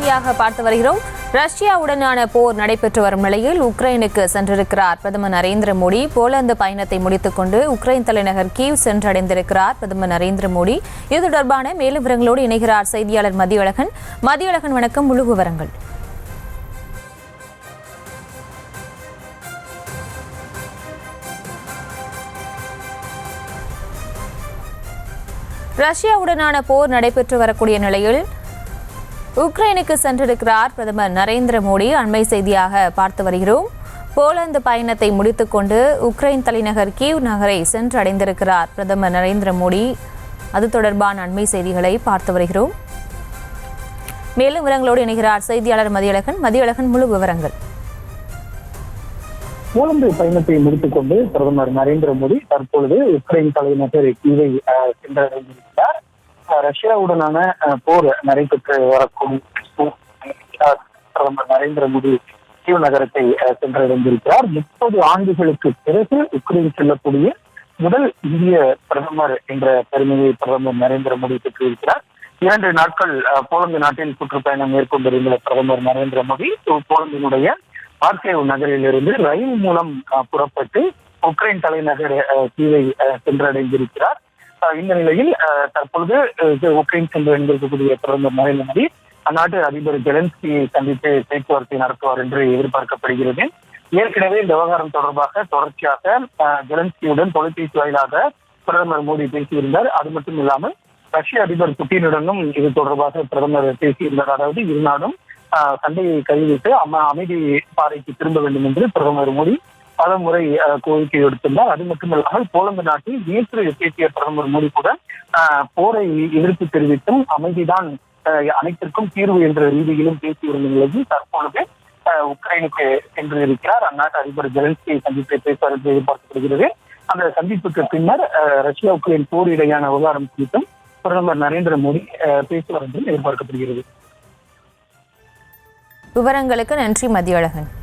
செய்தியாக பார்த்து வருகிறோம். ரஷ்யாவுடனான போர் நடைபெற்று வரும் நிலையில் உக்ரைனுக்கு சென்றிருக்கிறார் பிரதமர் நரேந்திர மோடி. போலந்து பயணத்தை முடித்துக் கொண்டு உக்ரைன் தலைநகர் கீவ் சென்றடைந்திருக்கிறார் பிரதமர் நரேந்திர மோடி. இது தொடர்பான மேலும் விவரங்களோடு இணைகிறார் செய்தியாளர் மதியழகன். மதியழகன், வணக்கம். முழு விவரங்கள். ரஷ்யாவுடனான போர் நடைபெற்று வரக்கூடிய நிலையில் உக்ரைனுக்கு சென்றிருக்கிறார் பிரதமர் நரேந்திர மோடி. அண்மை செய்தியாக பார்த்து வருகிறோம். போலந்து பயணத்தை முடித்துக் கொண்டு உக்ரைன் தலைநகர் கீவ் நகரை சென்றடைந்திருக்கிறார் பிரதமர் நரேந்திர மோடி. அது தொடர்பான அண்மை செய்திகளை பார்த்து வருகிறோம். மேலும் விவரங்களோடு இணைகிறார் செய்தியாளர் மதியழகன். மதியழகன், முழு விவரங்கள். போலந்து பயணத்தை முடித்துக் கொண்டு பிரதமர் நரேந்திர மோடி தற்பொழுது உக்ரைன் தலைநகர் கீவை சென்றடைந்திருக்கிறார். ரஷ்யாவுடனான போர் நடைபெற்று வரக்கூடிய பிரதமர் நரேந்திர மோடி கீவ் நகரத்தை சென்றடைந்திருக்கிறார். 30 ஆண்டுகளுக்கு பிறகு உக்ரைன் செல்லக்கூடிய முதல் இந்திய பிரதமர் என்ற பெருமையை பிரதமர் நரேந்திர மோடி பெற்றிருக்கிறார். 2 நாட்கள் போலந்து நாட்டில் சுற்றுப்பயணம் மேற்கொண்டிருந்த பிரதமர் நரேந்திர மோடி போலந்தினுடைய மார்க்கேவ் நகரிலிருந்து ரயில் மூலம் புறப்பட்டு உக்ரைன் தலைநகர் கீவை சென்றடைந்திருக்கிறார். இந்த நிலையில் தற்பொழுது உக்ரைன் சென்றடைந்திருக்கக்கூடிய பிரதமர் நரேந்திர மோடி அந்நாட்டு அதிபர் ஜெலன்ஸ்கியை சந்தித்து பேச்சுவார்த்தை நடத்துவார் என்று எதிர்பார்க்கப்படுகிறது. ஏற்கனவே இந்த விவகாரம் தொடர்பாக தொடர்ச்சியாக ஜெலன்ஸ்கியுடன் தொலைபேசி வாயிலாக பிரதமர் மோடி பேசியிருந்தார். அது மட்டும் இல்லாமல் ரஷ்ய அதிபர் புட்டினுடனும் இது தொடர்பாக பிரதமர் பேசியிருந்தார். அதாவது இருநாடும் சண்டையை கைவிட்டு அமைதி பாதைக்கு திரும்ப வேண்டும் என்று பிரதமர் மோடி பல முறை கோரிக்கை எடுத்துள்ளார். அது மட்டுமில்லாமல் போலந்து நாட்டில் நேற்று பேசிய பிரதமர் மோடி கூட போரை எதிர்ப்பு தெரிவித்தும் அமைதிதான் அனைத்திற்கும் தீர்வு என்ற ரீதியிலும் பேசியிருந்த நிலையில் தற்பொழுது உக்ரைனுக்கு சென்று இருக்கிறார். அந்நாட்டு அதிபர் ஜெலன்ஸ்கியை சந்தித்து பேசுவார் என்று எதிர்பார்க்கப்படுகிறது. அந்த சந்திப்புக்கு பின்னர் ரஷ்யா உக்ரைன் போர் இடையான விவகாரம் குறித்தும் பிரதமர் நரேந்திர மோடி பேசுவார் என்று எதிர்பார்க்கப்படுகிறது. விவரங்களுக்கு நன்றி மதியழகன்.